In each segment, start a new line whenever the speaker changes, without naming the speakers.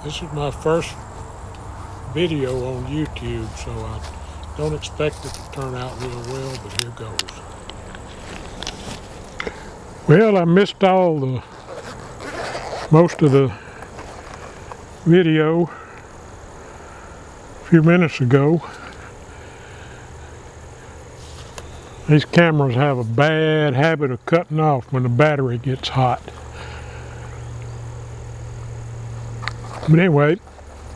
This is my first video on YouTube, so I don't expect it to turn out real well, but here goes. Well, I missed most of the video a few minutes ago. These cameras have a bad habit of cutting off when the battery gets hot. But anyway,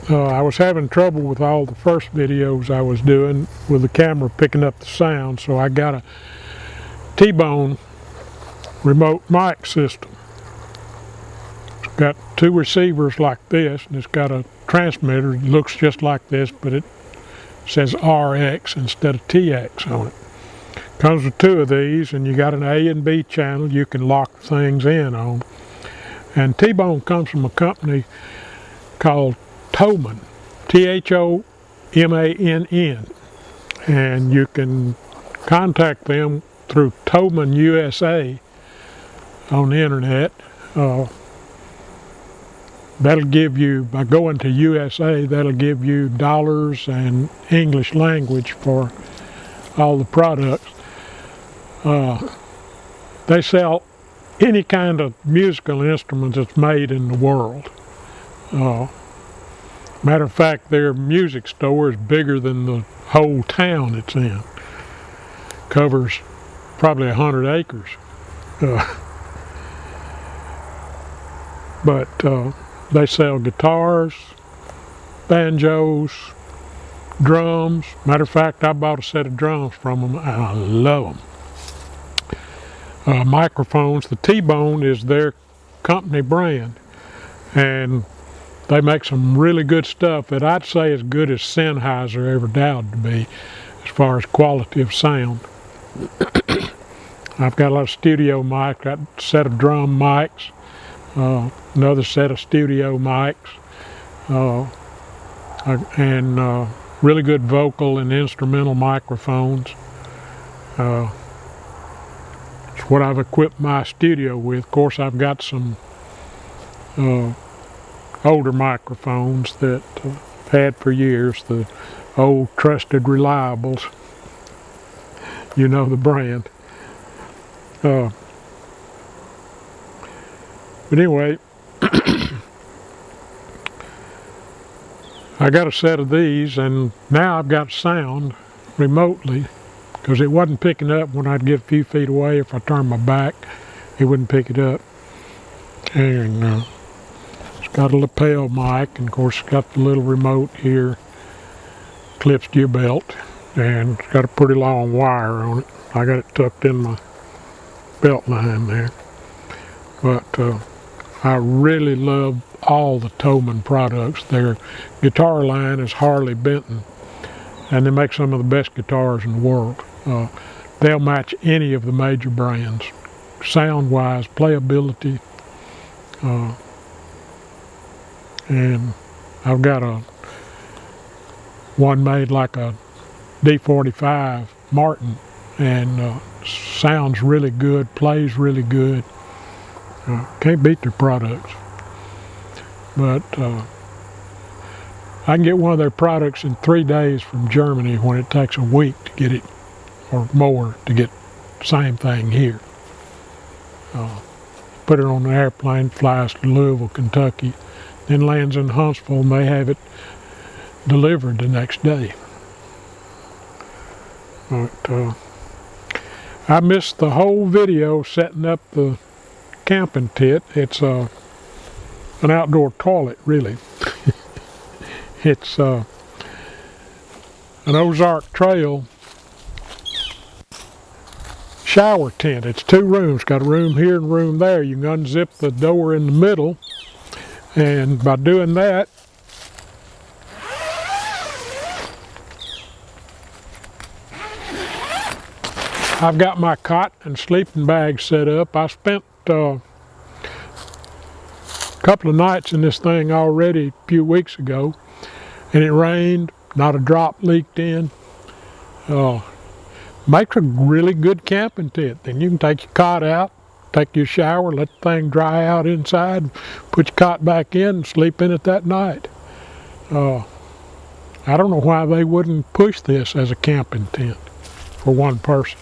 I was having trouble with all the first videos I was doing with the camera picking up the sound, so I got a T-bone remote mic system. It's got two receivers like this, and it's got a transmitter that looks just like this, but it says RX instead of TX on it. Comes with two of these, and you got an A and B channel you can lock things in on. And T-bone comes from a company called Thomann, Thomann, and you can contact them through Thomann USA on the internet. That'll give you, by going to USA, that'll give you dollars and English language for all the products. They sell any kind of musical instrument that's made in the world. Matter of fact, their music store is bigger than the whole town it's in. Covers probably 100 acres. But they sell guitars, banjos, drums. Matter of fact, I bought a set of drums from them, and I love them. Microphones, the T-bone is their company brand, and they make some really good stuff that I'd say as good as Sennheiser ever doubted to be as far as quality of sound. I've got a lot of studio mics, got a set of drum mics, another set of studio mics, and really good vocal and instrumental microphones. It's what I've equipped my studio with. Of course, I've got some older microphones that I've had for years, the old trusted reliables. You know the brand. But anyway, I got a set of these, and now I've got sound remotely, because it wasn't picking up when I'd get a few feet away. If I turned my back, it wouldn't pick it up. And it's got a lapel mic, and of course it's got the little remote here, clips to your belt, and it's got a pretty long wire on it. I got it tucked in my belt line there. But I really love all the Thomann products. Their guitar line is Harley Benton, and they make some of the best guitars in the world. They'll match any of the major brands, sound-wise, playability, and I've got one made like a D45 Martin, and sounds really good, plays really good. Can't beat their products. But I can get one of their products in 3 days from Germany when it takes a week to get it, or more, to get the same thing here. Put it on an airplane, flies to Louisville, Kentucky, then lands in Huntsville, and they have it delivered the next day. But I missed the whole video setting up the camping tent. It's an outdoor toilet, really. It's an Ozark Trail shower tent. It's 2 rooms. Got a room here and a room there. You can unzip the door in the middle, and by doing that, I've got my cot and sleeping bag set up. I spent a couple of nights in this thing already a few weeks ago, and it rained, not a drop leaked in. Makes a really good camping tent. Then you can take your cot out, take your shower, let the thing dry out inside, put your cot back in, and sleep in it that night. I don't know why they wouldn't push this as a camping tent for one person.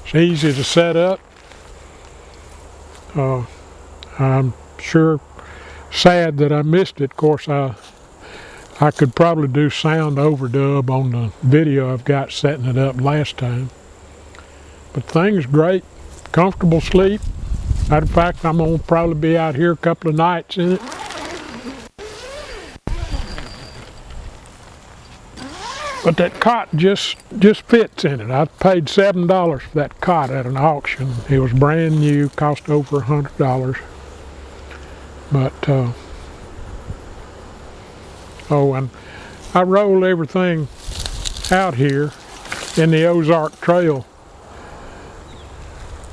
It's easy to set up. I'm sure sad that I missed it. Of course, I could probably do sound overdub on the video I've got setting it up last time. But the thing's great, comfortable sleep. Matter of fact, I'm gonna probably be out here a couple of nights in it. But that cot just fits in it. I paid $7 for that cot at an auction. It was brand new, cost over $100. But oh, and I rolled everything out here in the Ozark Trail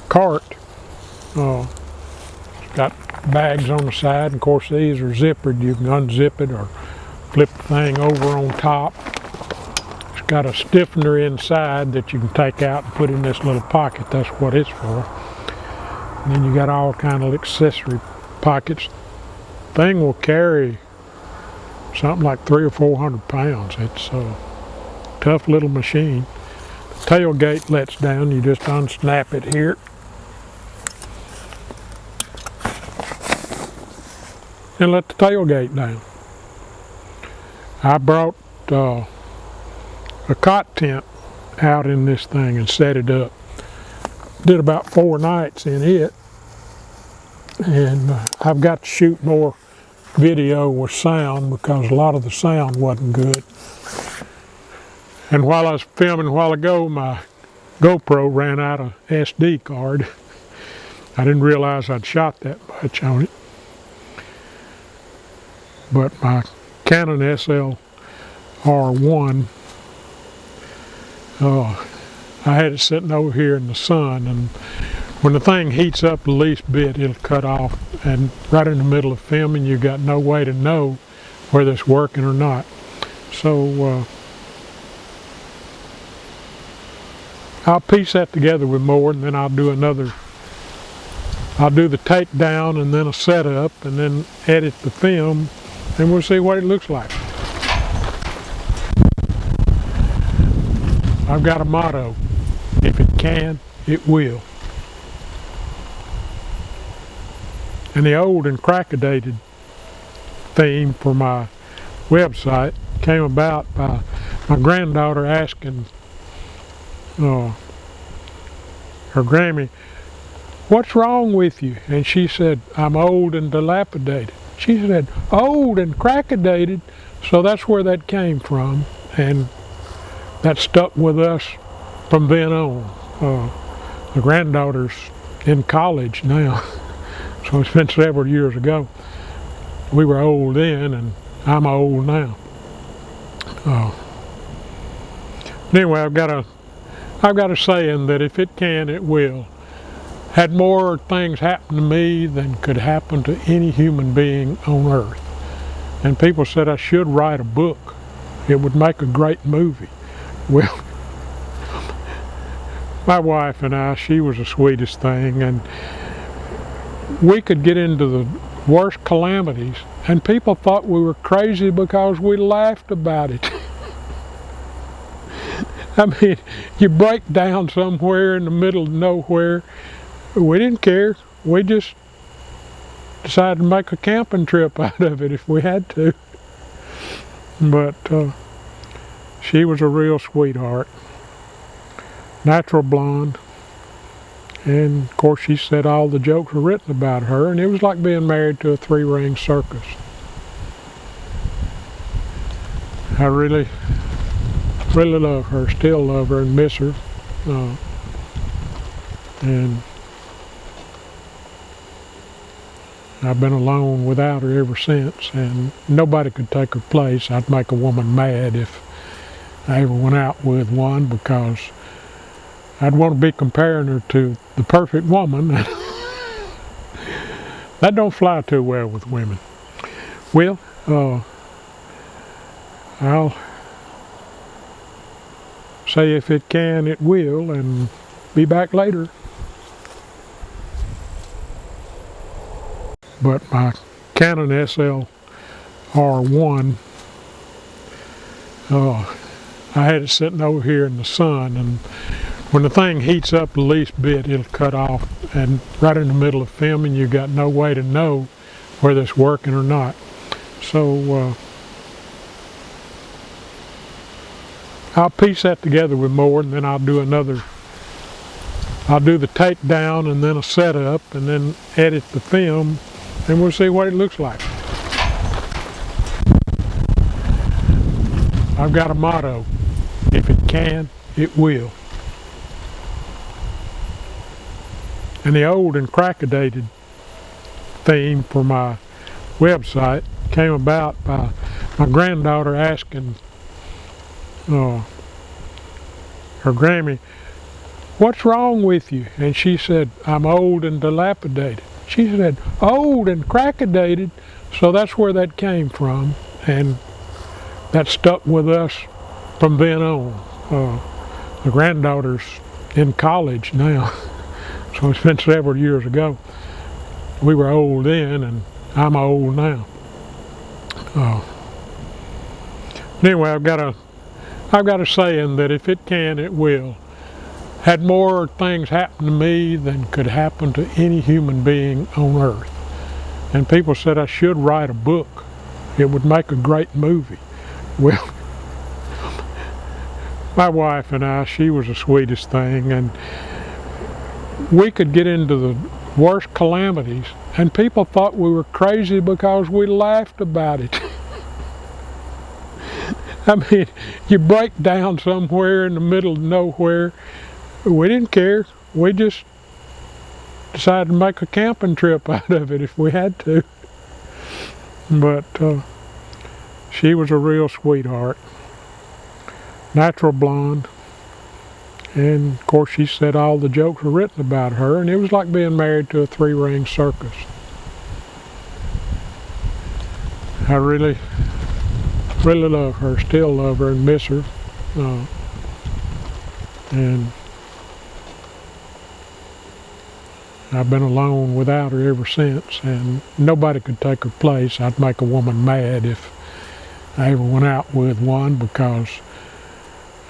cart. It's got bags on the side, and of course these are zippered. You can unzip it or flip the thing over on top. It's got a stiffener inside that you can take out and put in this little pocket. That's what it's for. And then you got all kind of accessory pockets. Thing will carry something like 300 or 400 pounds. It's a tough little machine. The tailgate lets down. You just unsnap it here. And let the tailgate down. I brought a cot tent out in this thing and set it up. Did about 4 nights in it. And I've got to shoot more video with sound because a lot of the sound wasn't good. And while I was filming a while ago, my GoPro ran out of SD card. I didn't realize I'd shot that much on it. But my Canon SLR1, I had it sitting over here in the sun, and when the thing heats up the least bit, it'll cut off, and right in the middle of filming, you got no way to know whether it's working or not. So I'll piece that together with more, and then I'll do the takedown and then a setup, and then edit the film, and we'll see what it looks like. I've got a motto: if it can, it will. And the old and crackadated theme for my website came about by my granddaughter asking her Grammy, "What's wrong with you?" And she said, "I'm old and dilapidated." She said, "Old and crackadated," so that's where that came from, and that stuck with us from then on. The granddaughter's in college now, so it's been several years ago. We were old then, and I'm old now. Anyway, I've got a saying that if it can, it will. Had more things happen to me than could happen to any human being on earth. And people said I should write a book. It would make a great movie. Well, my wife and I, she was the sweetest thing, and we could get into the worst calamities, and people thought we were crazy because we laughed about it. I mean, you break down somewhere in the middle of nowhere, we didn't care. We just decided to make a camping trip out of it if we had to. But she was a real sweetheart. Natural blonde. And of course she said all the jokes were written about her, and it was like being married to a 3-ring circus. I really love her, still love her and miss her. And I've been alone without her ever since, and nobody could take her place. I'd make a woman mad if I ever went out with one, because I'd want to be comparing her to the perfect woman. That don't fly too well with women. Well, I'll say if it can, it will, and be back later. but my Canon SLR1, I had it sitting over here in the sun, and when the thing heats up the least bit, it'll cut off, and right in the middle of filming, you got no way to know whether it's working or not. So I'll piece that together with more, and then I'll do the takedown and then a setup, and then edit the film, and we'll see what it looks like. I've got a motto: if it can, it will. And the old and crackadated theme for my website came about by my granddaughter asking her Grammy, "What's wrong with you?" And she said, "I'm old and dilapidated." She said, "Old and crackadated." So that's where that came from, and that stuck with us from then on. The granddaughter's in college now, so it's been several years ago. We were old then, and I'm old now. Anyway, I've got a saying that if it can, it will. Had more things happen to me than could happen to any human being on earth. And people said I should write a book. It would make a great movie. Well, my wife and I, she was the sweetest thing, and we could get into the worst calamities, and people thought we were crazy because we laughed about it. I mean, you break down somewhere in the middle of nowhere, we didn't care. We just decided to make a camping trip out of it if we had to. But she was a real sweetheart. Natural blonde. And of course she said all the jokes were written about her, and it was like being married to a three-ring circus. I really love her, still love her and miss her. And I've been alone without her ever since, and nobody could take her place. I'd make a woman mad if I ever went out with one, because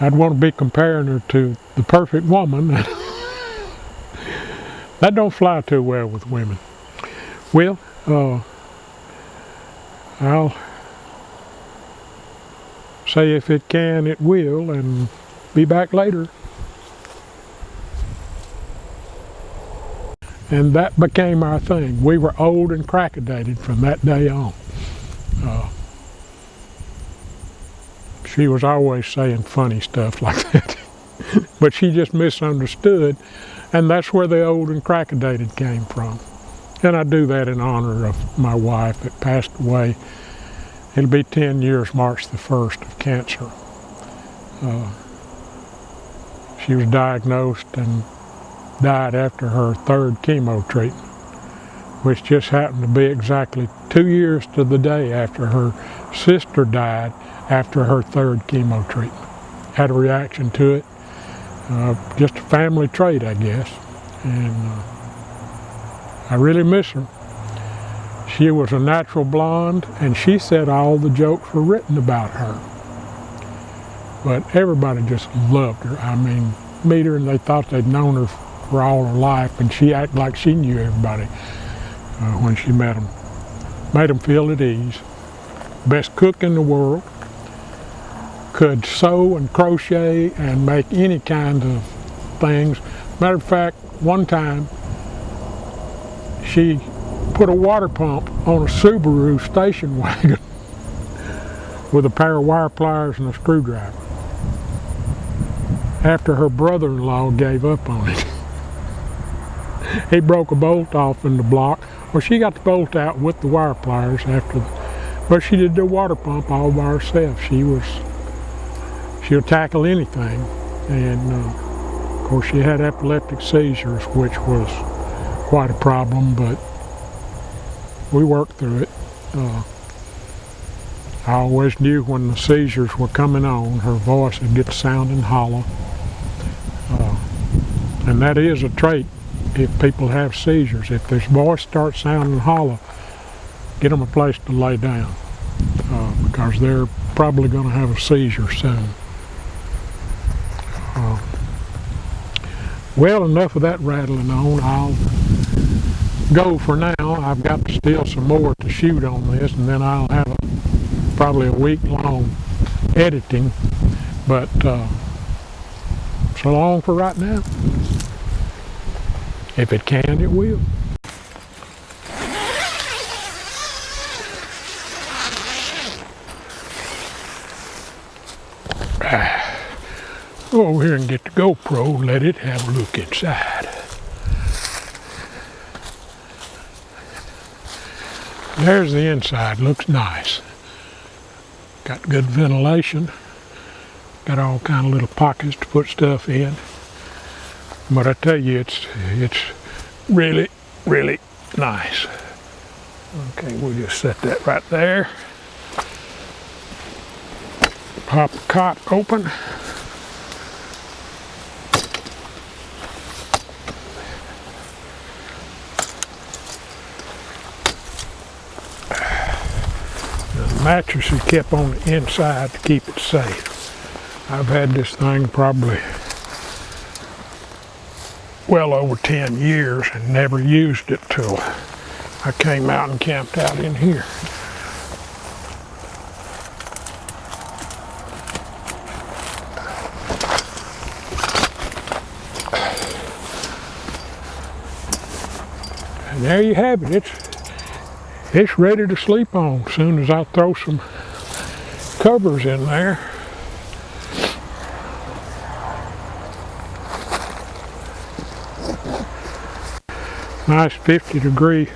I'd want to be comparing her to the perfect woman. That don't fly too well with women. Well, I'll say if it can, it will, and be back later. And that became our thing. We were old and crackadated from that day on. She was always saying funny stuff like that. But she just misunderstood, and that's where the old and crackadated came from. And I do that in honor of my wife that passed away. It'll be 10 years March the 1st of cancer. She was diagnosed and died after her third chemo treatment, which just happened to be exactly 2 years to the day after her sister died after her third chemo treatment. Had a reaction to it, just a family trait, I guess, and I really miss her. She was a natural blonde, and she said all the jokes were written about her. But everybody just loved her. I mean, meet her and they thought they'd known her for all her life, and she acted like she knew everybody when she met them. Made them feel at ease. Best cook in the world. Could sew and crochet and make any kind of things. Matter of fact, one time she put a water pump on a Subaru station wagon with a pair of wire pliers and a screwdriver after her brother-in-law gave up on it. He broke a bolt off in the block. Well, she got the bolt out with the wire pliers but she did the water pump all by herself. She'll tackle anything, and of course she had epileptic seizures, which was quite a problem, but we worked through it. I always knew when the seizures were coming on, her voice would get sounding hollow, and that is a trait if people have seizures. If their voice starts sounding hollow, get them a place to lay down because they're probably going to have a seizure soon. Well, enough of that rattling on. I'll go for now. I've got still some more to shoot on this, and then I'll have probably a week-long editing. But so long for right now. If it can, it will. Go over here and get the GoPro, let it have a look inside. There's the inside, looks nice. Got good ventilation. Got all kind of little pockets to put stuff in. But I tell you, it's really, really nice. Okay, we'll just set that right there. Pop the cot open. The mattress is kept on the inside to keep it safe. I've had this thing probably well over 10 years and never used it till I came out and camped out in here. And there you have it. It's ready to sleep on as soon as I throw some covers in there. Nice 50-degree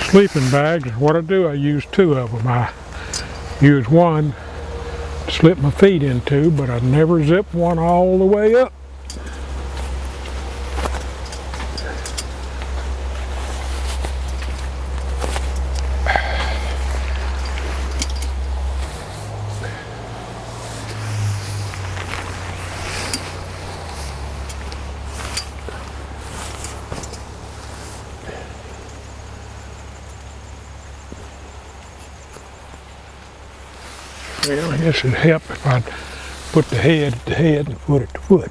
sleeping bags. What I do, I use two of them. I use one to slip my feet into, but I never zip one all the way up. Well, this would help if I'd put the head at the head and foot at the foot.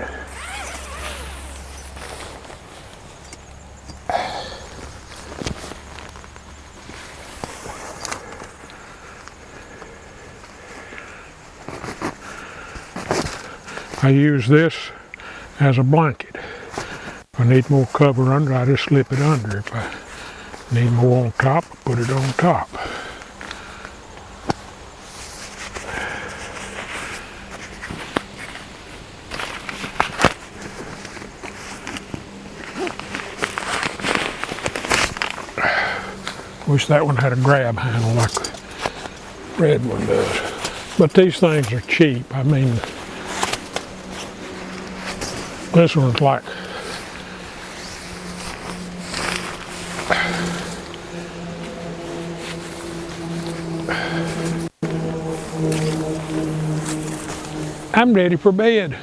I use this as a blanket. If I need more cover under, I just slip it under. If I need more on top, I put it on top. Wish that one had a grab handle like the red one does. But these things are cheap. I mean, this one's like I'm ready for bed.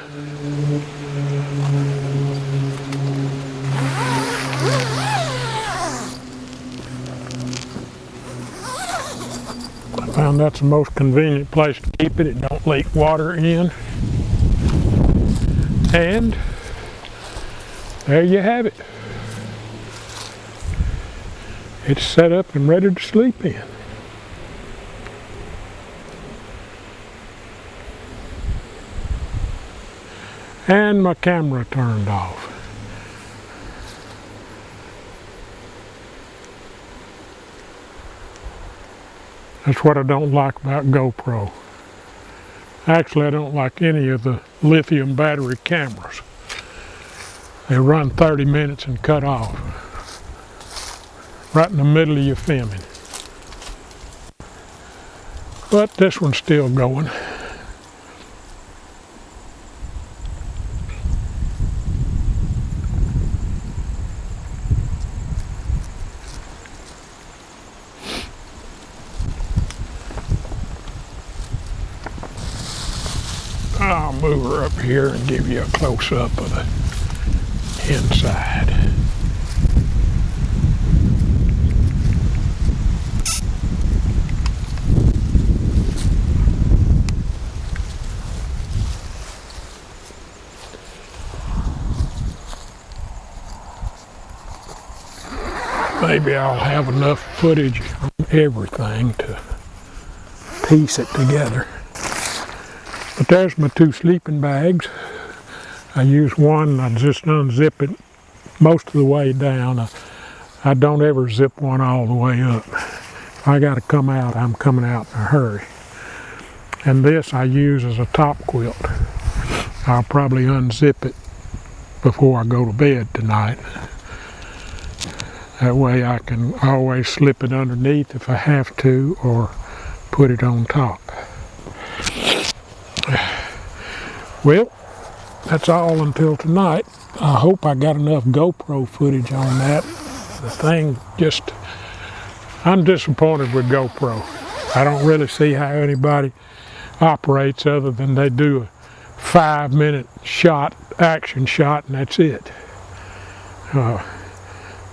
I found that's the most convenient place to keep it. It don't leak water in. And there you have it. It's set up and ready to sleep in. And my camera turned off. That's what I don't like about GoPro. Actually, I don't like any of the lithium battery cameras. They run 30 minutes and cut off. Right in the middle of your filming. But this one's still going. I'll move her up here and give you a close-up of the inside. maybe I'll have enough footage on everything to piece it together. But there's my 2 sleeping bags. I use one, I just unzip it most of the way down. I don't ever zip one all the way up. If I gotta come out, I'm coming out in a hurry. And this I use as a top quilt. I'll probably unzip it before I go to bed tonight. That way I can always slip it underneath if I have to, or put it on top. Well, that's all until tonight. I hope I got enough GoPro footage on that. The thing just, I'm disappointed with GoPro. I don't really see how anybody operates other than they do a 5-minute shot, action shot, and that's it.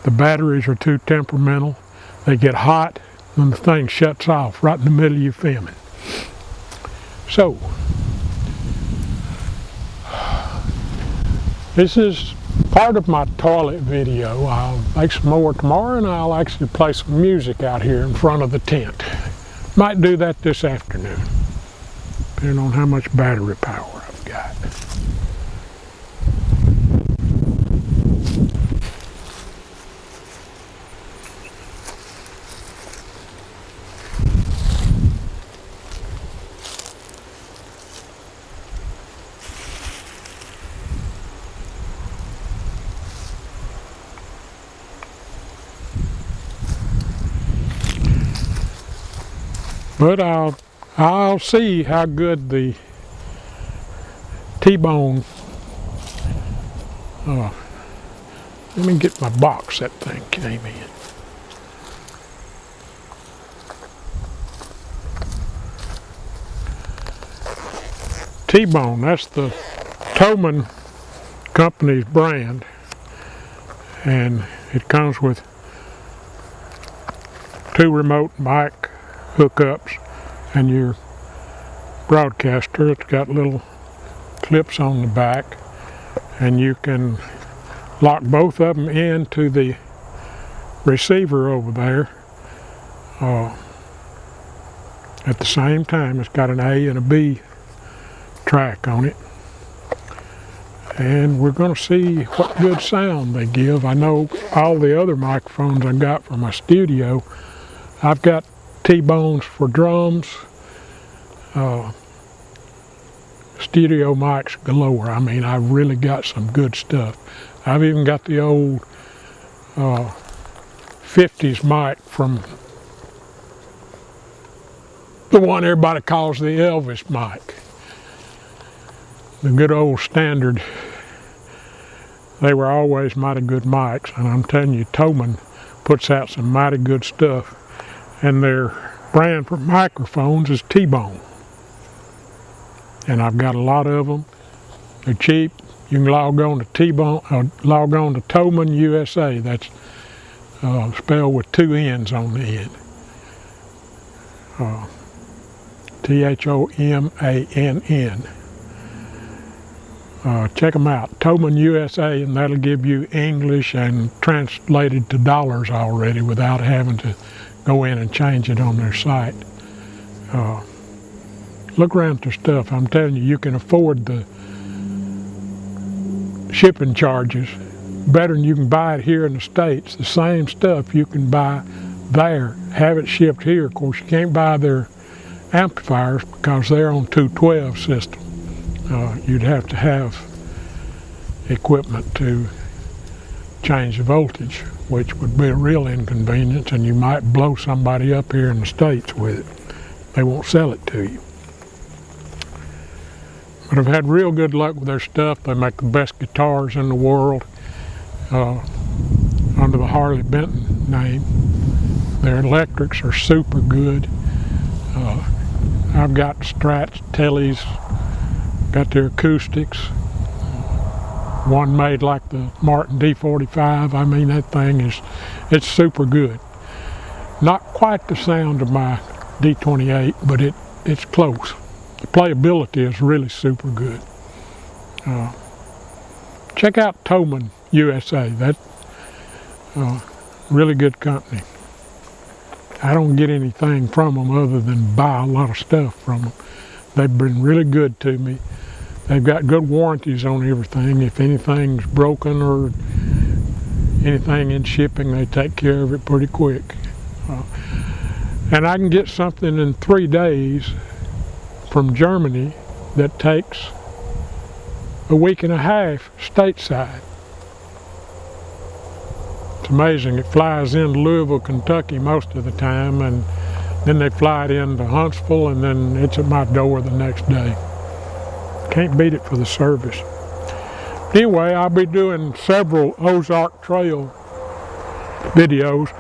The batteries are too temperamental. They get hot when the thing shuts off right in the middle of your filming. So, this is part of my toilet video. I'll make some more tomorrow, and I'll actually play some music out here in front of the tent. Might do that this afternoon, depending on how much battery power I've got. But I'll see how good the T-bone. Let me get my box that thing came in. T-bone, that's the Thomann company's brand, and it comes with 2 remote mic hookups and your broadcaster. It's got little clips on the back, and you can lock both of them into the receiver over there at the same time. It's got an A and a B track on it, and we're going to see what good sound they give. I know all the other microphones I got from my studio, I've got T-bones for drums, studio mics galore. I mean, I've really got some good stuff. I've even got the old 50s mic from the one everybody calls the Elvis mic. The good old standard. They were always mighty good mics, and I'm telling you, Thomann puts out some mighty good stuff. And their brand for microphones is T-bone. And I've got a lot of them. They're cheap. You can log on to Thomann USA. That's spelled with 2 N's on the end. Thomann. Check them out, Thomann USA, and that'll give you English and translated to dollars already without having to go in and change it on their site. Look around at their stuff. I'm telling you, you can afford the shipping charges better than you can buy it here in the States. The same stuff you can buy there, have it shipped here. Of course, you can't buy their amplifiers because they're on 212 system. You'd have to have equipment to change the voltage, which would be a real inconvenience, and you might blow somebody up here in the States with it. They won't sell it to you. But I've had real good luck with their stuff. They make the best guitars in the world under the Harley Benton name. Their electrics are super good. I've got Strats, Tellys, got their acoustics. One made like the Martin D45. I mean, that thing it's super good. Not quite the sound of my D28, but it's close. The playability is really super good. Check out Thomann USA. really good company. I don't get anything from them other than buy a lot of stuff from them. They've been really good to me. They've got good warranties on everything. If anything's broken or anything in shipping, they take care of it pretty quick. And I can get something in 3 days from Germany that takes a week and a half stateside. It's amazing. It flies into Louisville, Kentucky most of the time, and then they fly it into Huntsville, and then it's at my door the next day. Can't beat it for the service. Anyway, I'll be doing several Ozark Trail videos.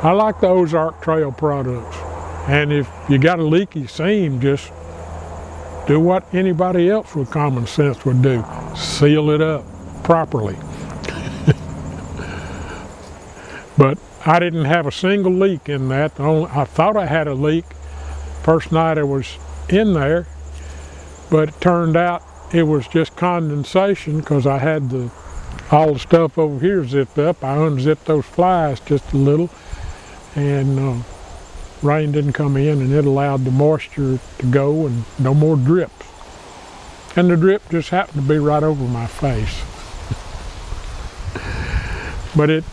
I like the Ozark Trail products. And if you got a leaky seam, just do what anybody else with common sense would do. Seal it up properly. But I didn't have a single leak in that. I thought I had a leak first night I was in there, but it turned out it was just condensation because I had all the stuff over here zipped up. I unzipped those flies just a little, and rain didn't come in, and it allowed the moisture to go and no more drips. And the drip just happened to be right over my face. But it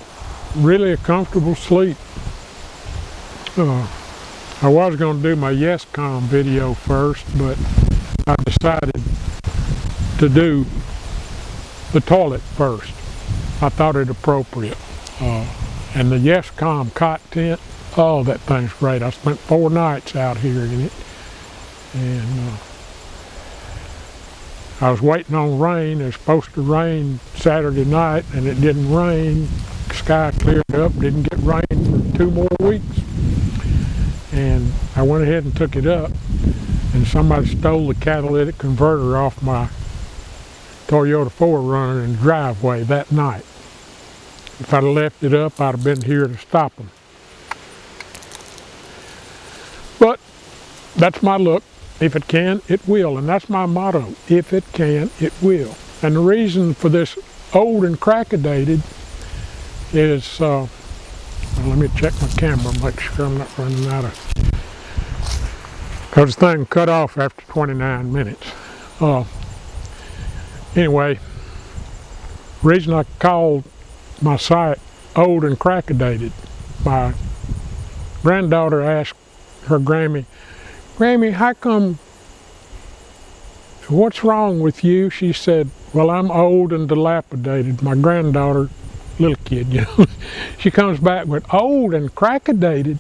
really a comfortable sleep. I was going to do my YesCom video first, but I decided to do the toilet first. I thought it appropriate. And the YesCom cot tent, oh, that thing's great. I spent 4 nights out here in it. And I was waiting on rain. It was supposed to rain Saturday night, and it didn't rain. The sky cleared up, didn't get rain for 2 more weeks. And I went ahead and took it up, and somebody stole the catalytic converter off my Toyota 4Runner in the driveway that night. If I'd have left it up, I'd have been here to stop them. But that's my look. If it can, it will. And that's my motto. If it can, it will. And the reason for this old and crackadated is, well, let me check my camera, make sure I'm not running out of, because the thing cut off after 29 minutes. Anyway, the reason I called my site old and crackadated, my granddaughter asked her Grammy, how come, what's wrong with you? She said, well, I'm old and dilapidated. My granddaughter, little kid, you know, she comes back with old and crackadated.